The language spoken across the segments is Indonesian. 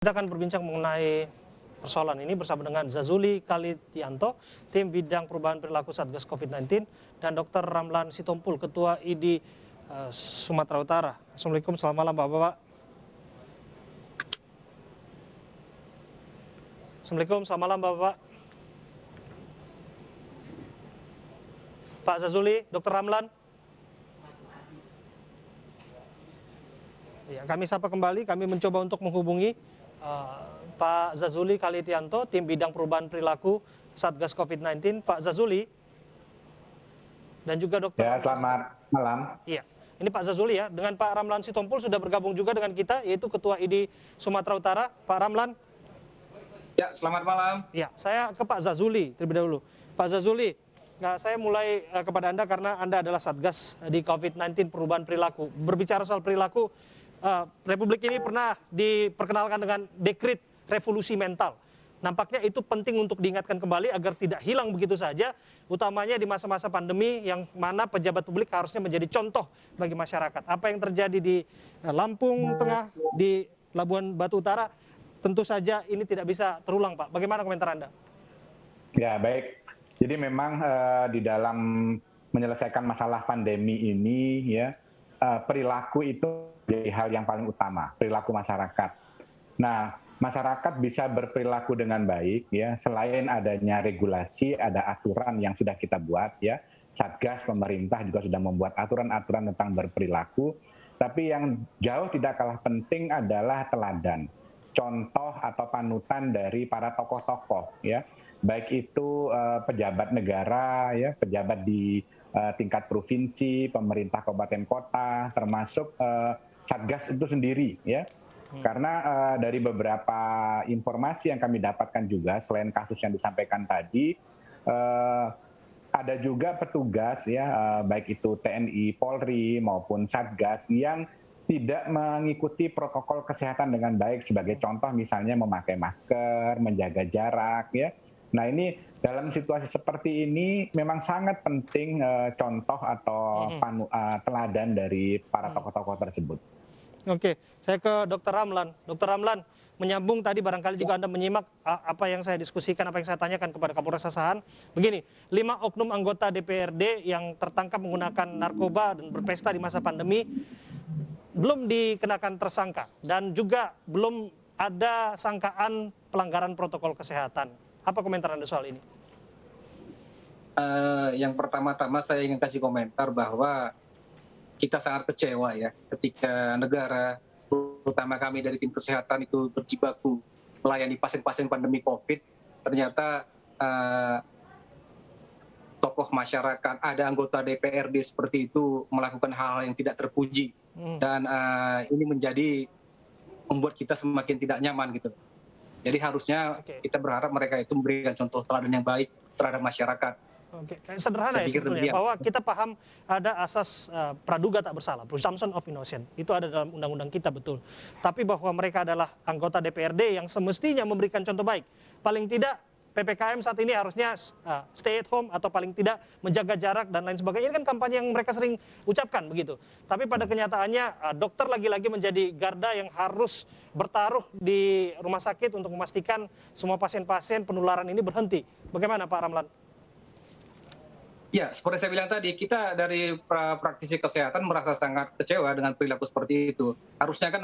Kita akan berbincang mengenai persoalan ini bersama dengan Zazuli Kalitianto, tim bidang perubahan perilaku Satgas COVID-19, dan Dr. Ramlan Sitompul, Ketua ID Sumatera Utara. Assalamualaikum, selamat malam Bapak-Bapak. Assalamualaikum, selamat malam Bapak-Bapak. Pak Zazuli, Dr. Ramlan. Ya, kami sapa kembali, kami mencoba untuk menghubungi Pak Zazuli Kalitianto, tim bidang perubahan perilaku Satgas COVID-19. Pak Zazuli dan juga Dr. Ya, selamat malam. Iya, ini Pak Zazuli ya. Dengan Pak Ramlan Sitompul sudah bergabung juga dengan kita, yaitu Ketua ID Sumatera Utara. Pak Ramlan. Ya, selamat malam. Ya, saya ke Pak Zazuli terlebih dahulu. Pak Zazuli, nah, saya mulai kepada Anda karena Anda adalah Satgas di COVID-19 perubahan perilaku. Berbicara soal perilaku, Republik ini pernah diperkenalkan dengan dekrit revolusi mental. Nampaknya itu penting untuk diingatkan kembali agar tidak hilang begitu saja, utamanya di masa-masa pandemi yang mana pejabat publik harusnya menjadi contoh bagi masyarakat. Apa yang terjadi di Lampung Tengah, di Labuan Batu Utara, tentu saja ini tidak bisa terulang, Pak. Bagaimana komentar Anda? Ya, baik. Jadi memang di dalam menyelesaikan masalah pandemi ini, ya, perilaku itu jadi hal yang paling utama, perilaku masyarakat. Nah, masyarakat bisa berperilaku dengan baik, ya, selain adanya regulasi, ada aturan yang sudah kita buat, ya. Satgas, pemerintah juga sudah membuat aturan-aturan tentang berperilaku. Tapi yang jauh tidak kalah penting adalah teladan, contoh atau panutan dari para tokoh-tokoh, ya. Baik itu pejabat negara, ya, pejabat di tingkat provinsi, pemerintah kabupaten kota, termasuk Satgas itu sendiri, ya. Karena dari beberapa informasi yang kami dapatkan juga, selain kasus yang disampaikan tadi, ada juga petugas, ya, baik itu TNI, Polri maupun Satgas yang tidak mengikuti protokol kesehatan dengan baik. Sebagai contoh misalnya memakai masker, menjaga jarak, ya. Nah, ini dalam situasi seperti ini memang sangat penting contoh atau teladan dari para tokoh-tokoh tersebut. Oke, saya ke Dr. Ramlan. Dr. Ramlan, menyambung tadi barangkali juga Anda menyimak apa yang saya diskusikan, apa yang saya tanyakan kepada Kapolres Asahan. Begini, 5 oknum anggota DPRD yang tertangkap menggunakan narkoba dan berpesta di masa pandemi belum dikenakan tersangka dan juga belum ada sangkaan pelanggaran protokol kesehatan. Apa komentar Anda soal ini? Yang pertama-tama saya ingin kasih komentar bahwa kita sangat kecewa ya ketika negara, terutama kami dari tim kesehatan itu berjibaku melayani pasien-pasien pandemi COVID. Ternyata tokoh masyarakat, ada anggota DPRD seperti itu melakukan hal-hal yang tidak terpuji. Dan ini membuat kita semakin tidak nyaman gitu. Jadi harusnya kita berharap mereka itu memberikan contoh teladan yang baik terhadap masyarakat. Oke, sederhana ya sebetulnya, bahwa kita paham ada asas praduga tak bersalah, presumption of innocence, itu ada dalam undang-undang kita, betul. Tapi bahwa mereka adalah anggota DPRD yang semestinya memberikan contoh baik. Paling tidak PPKM saat ini harusnya stay at home atau paling tidak menjaga jarak dan lain sebagainya. Ini kan kampanye yang mereka sering ucapkan begitu. Tapi pada kenyataannya dokter lagi-lagi menjadi garda yang harus bertaruh di rumah sakit untuk memastikan semua pasien-pasien penularan ini berhenti. Bagaimana Pak Ramlan? Ya, seperti saya bilang tadi, kita dari praktisi kesehatan merasa sangat kecewa dengan perilaku seperti itu. Harusnya kan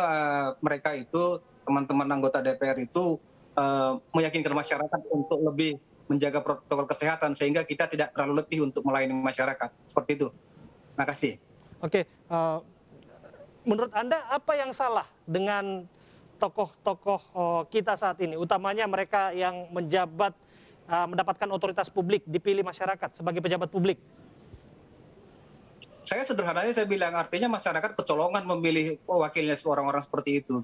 mereka itu, teman-teman anggota DPR itu meyakinkan masyarakat untuk lebih menjaga protokol kesehatan sehingga kita tidak terlalu letih untuk melayani masyarakat. Seperti itu. Terima kasih. Oke, menurut Anda apa yang salah dengan tokoh-tokoh kita saat ini, utamanya mereka yang menjabat mendapatkan otoritas publik, dipilih masyarakat sebagai pejabat publik? Saya sederhananya saya bilang, artinya masyarakat kecolongan memilih wakilnya orang-orang seperti itu.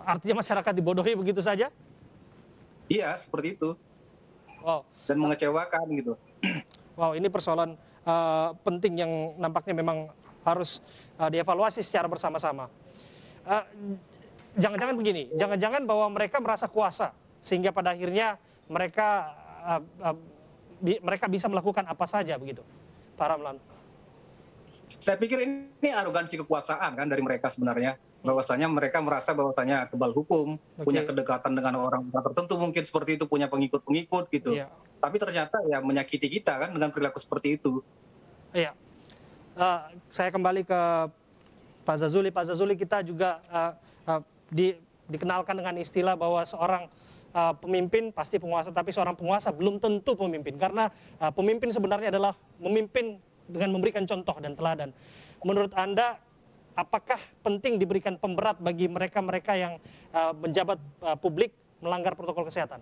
Artinya masyarakat dibodohi begitu saja? Iya, seperti itu. Wow. Dan mengecewakan gitu. Wow, ini persoalan penting yang nampaknya memang harus dievaluasi secara bersama-sama. Jangan-jangan begini, jangan-jangan bahwa mereka merasa kuasa sehingga pada akhirnya mereka bisa melakukan apa saja begitu, Pak Ramlan. Saya pikir ini arogansi kekuasaan kan dari mereka sebenarnya. bahwasanya mereka merasa bahwasanya kebal hukum, punya Oke. kedekatan dengan orang tertentu mungkin seperti itu, punya pengikut-pengikut gitu. Iya. Tapi ternyata ya menyakiti kita kan dengan perilaku seperti itu. Iya. Saya kembali ke Pak Zazuli. Pak Zazuli, kita juga dikenalkan dengan istilah bahwa seorang pemimpin pasti penguasa, tapi seorang penguasa belum tentu pemimpin. Karena pemimpin sebenarnya adalah memimpin dengan memberikan contoh dan teladan. Menurut Anda, apakah penting diberikan pemberat bagi mereka-mereka yang menjabat publik melanggar protokol kesehatan?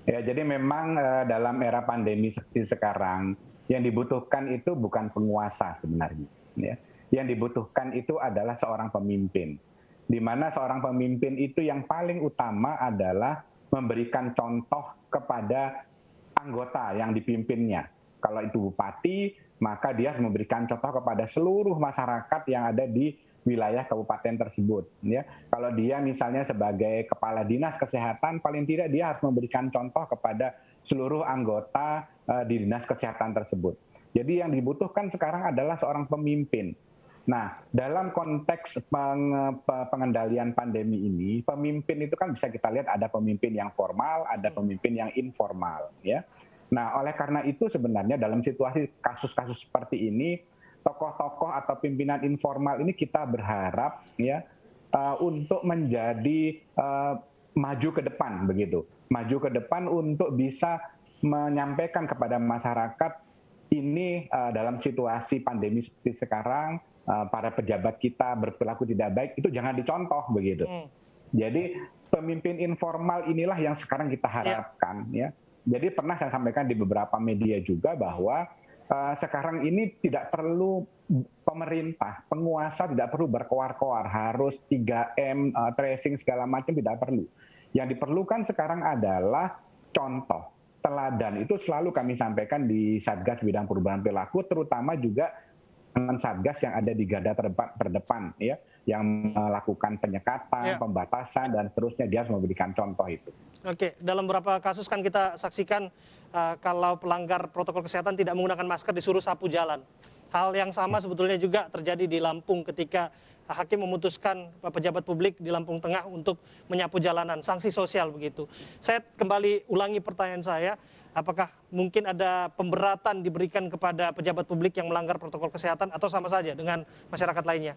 Ya, jadi memang dalam era pandemi seperti sekarang, yang dibutuhkan itu bukan penguasa sebenarnya. Ya. Yang dibutuhkan itu adalah seorang pemimpin. Di mana seorang pemimpin itu yang paling utama adalah memberikan contoh kepada anggota yang dipimpinnya. Kalau itu bupati, maka dia harus memberikan contoh kepada seluruh masyarakat yang ada di wilayah kabupaten tersebut. Ya. Kalau dia misalnya sebagai kepala dinas kesehatan, paling tidak dia harus memberikan contoh kepada seluruh anggota di dinas kesehatan tersebut. Jadi yang dibutuhkan sekarang adalah seorang pemimpin. Nah, dalam konteks pengendalian pandemi ini, pemimpin itu kan bisa kita lihat ada pemimpin yang formal, ada pemimpin yang informal, ya. Nah, oleh karena itu sebenarnya dalam situasi kasus-kasus seperti ini, tokoh-tokoh atau pimpinan informal ini kita berharap ya untuk menjadi maju ke depan begitu, maju ke depan untuk bisa menyampaikan kepada masyarakat ini dalam situasi pandemi seperti sekarang. Para pejabat kita berperilaku tidak baik, itu jangan dicontoh begitu. Jadi pemimpin informal inilah yang sekarang kita harapkan ya. Jadi pernah saya sampaikan di beberapa media juga bahwa sekarang ini tidak perlu pemerintah, penguasa tidak perlu berkoar-koar, harus 3M, tracing segala macam tidak perlu. Yang diperlukan sekarang adalah contoh, teladan. Itu selalu kami sampaikan di Satgas Bidang Perubahan Perilaku, terutama juga dengan Satgas yang ada di garda terdepan ya, yang melakukan penyekatan, pembatasan dan seterusnya, dia harus memberikan contoh itu. Oke, dalam beberapa kasus kan kita saksikan kalau pelanggar protokol kesehatan tidak menggunakan masker disuruh sapu jalan. Hal yang sama sebetulnya juga terjadi di Lampung ketika hakim memutuskan pejabat publik di Lampung Tengah untuk menyapu jalanan, sanksi sosial begitu. Saya kembali ulangi pertanyaan saya, apakah mungkin ada pemberatan diberikan kepada pejabat publik yang melanggar protokol kesehatan atau sama saja dengan masyarakat lainnya?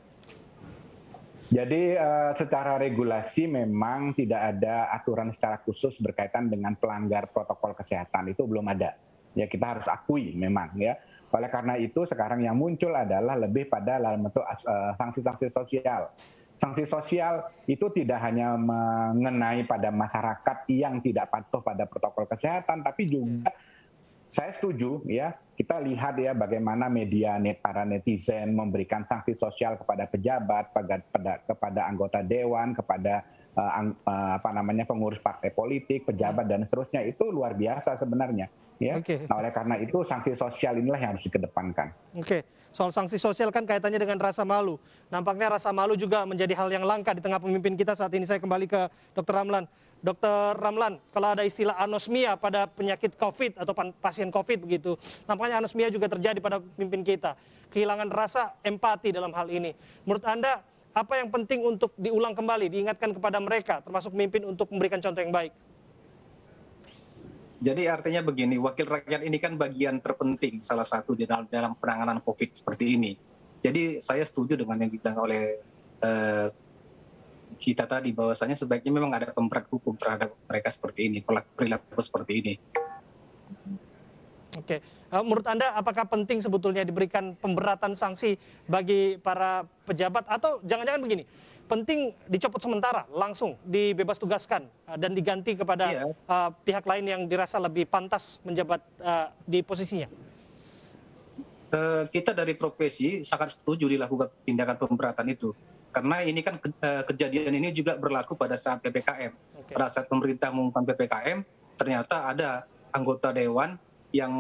Jadi secara regulasi memang tidak ada aturan secara khusus berkaitan dengan pelanggar protokol kesehatan, itu belum ada. Ya, kita harus akui memang ya. Oleh karena itu sekarang yang muncul adalah lebih pada dalam bentuk sanksi-sanksi sosial. Sanksi sosial itu tidak hanya mengenai pada masyarakat yang tidak patuh pada protokol kesehatan, tapi juga saya setuju ya, kita lihat ya bagaimana media para netizen memberikan sanksi sosial kepada pejabat, kepada anggota dewan, kepada pengurus partai politik, pejabat dan seterusnya, itu luar biasa sebenarnya ya. Nah, oleh karena itu sanksi sosial inilah yang harus dikedepankan. Soal sanksi sosial kan kaitannya dengan rasa malu. Nampaknya rasa malu juga menjadi hal yang langka di tengah pemimpin kita saat ini. Saya kembali ke Dr. Ramlan. Dr. Ramlan, kalau ada istilah anosmia pada penyakit COVID atau pasien COVID begitu, nampaknya anosmia juga terjadi pada pemimpin kita. Kehilangan rasa empati dalam hal ini. Menurut Anda, apa yang penting untuk diulang kembali, diingatkan kepada mereka, termasuk pemimpin untuk memberikan contoh yang baik? Jadi artinya begini, wakil rakyat ini kan bagian terpenting salah satu di dalam penanganan COVID seperti ini. Jadi saya setuju dengan yang dibilang oleh kita tadi, bahwasanya sebaiknya memang ada pemberat hukum terhadap mereka seperti ini, perilaku seperti ini. Oke, menurut Anda apakah penting sebetulnya diberikan pemberatan sanksi bagi para pejabat, atau jangan-jangan begini, penting dicopot sementara, langsung dibebas tugaskan dan diganti kepada pihak lain yang dirasa lebih pantas menjabat di posisinya? Kita dari profesi sangat setuju dilakukan tindakan pemberatan itu. Karena ini kan kejadian ini juga berlaku pada saat PPKM. Pada saat pemerintah mengumumkan PPKM, ternyata ada anggota dewan yang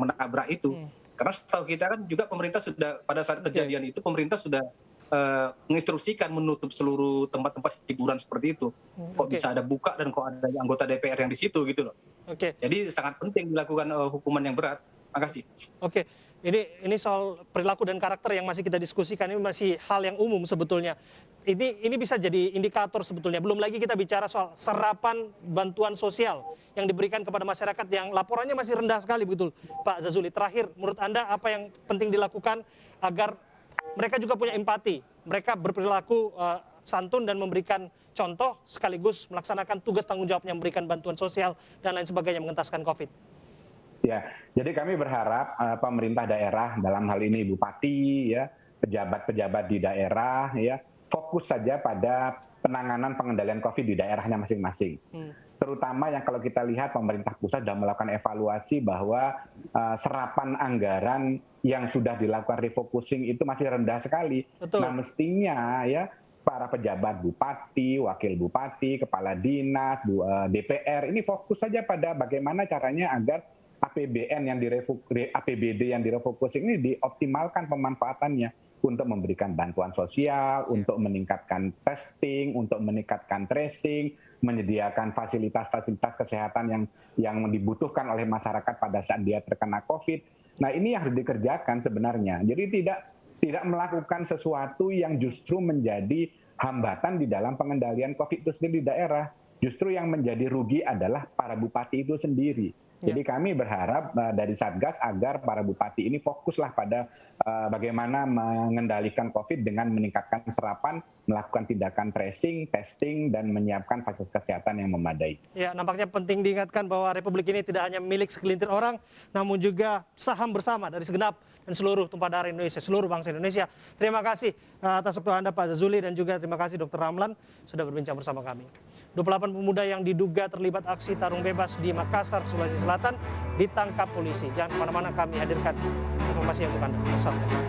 menabrak itu. Karena setahu kita kan juga pemerintah sudah, pada saat kejadian itu pemerintah sudah menginstruksikan menutup seluruh tempat-tempat hiburan seperti itu. Kok bisa ada buka dan kok ada anggota DPR yang di situ gitu loh. Jadi sangat penting dilakukan hukuman yang berat. Makasih. Ini soal perilaku dan karakter yang masih kita diskusikan, ini masih hal yang umum sebetulnya. ini bisa jadi indikator sebetulnya. Belum lagi kita bicara soal serapan bantuan sosial yang diberikan kepada masyarakat yang laporannya masih rendah sekali, betul Pak Zazuli. Terakhir, menurut Anda apa yang penting dilakukan agar mereka juga punya empati, mereka berperilaku santun dan memberikan contoh sekaligus melaksanakan tugas tanggung jawabnya memberikan bantuan sosial dan lain sebagainya mengentaskan COVID? Ya, jadi kami berharap pemerintah daerah dalam hal ini bupati, ya, pejabat-pejabat di daerah, ya, fokus saja pada penanganan pengendalian COVID di daerahnya masing-masing. Terutama yang kalau kita lihat pemerintah pusat sudah melakukan evaluasi bahwa serapan anggaran yang sudah dilakukan refocusing itu masih rendah sekali. Betul. Nah mestinya ya para pejabat bupati, wakil bupati, kepala dinas, DPR ini fokus saja pada bagaimana caranya agar APBD yang direfocusing ini dioptimalkan pemanfaatannya untuk memberikan bantuan sosial, untuk meningkatkan testing, untuk meningkatkan tracing, menyediakan fasilitas-fasilitas kesehatan yang dibutuhkan oleh masyarakat pada saat dia terkena COVID. Nah ini yang harus dikerjakan sebenarnya. Jadi tidak melakukan sesuatu yang justru menjadi hambatan di dalam pengendalian COVID itu sendiri di daerah. Justru yang menjadi rugi adalah para bupati itu sendiri. Jadi kami berharap dari Satgas agar para bupati ini fokuslah pada bagaimana mengendalikan COVID dengan meningkatkan serapan, melakukan tindakan tracing, testing, dan menyiapkan fasilitas kesehatan yang memadai. Ya, nampaknya penting diingatkan bahwa Republik ini tidak hanya milik segelintir orang, namun juga saham bersama dari segenap dan seluruh tumpah darah Indonesia, seluruh bangsa Indonesia. Terima kasih atas waktu Anda Pak Zazuli dan juga terima kasih Dr. Ramlan sudah berbincang bersama kami. 28 pemuda yang diduga terlibat aksi tarung bebas di Makassar, Sulawesi Selatan ditangkap polisi. Jangan kemana-mana, kami hadirkan informasi yang untuk Anda. Sampai.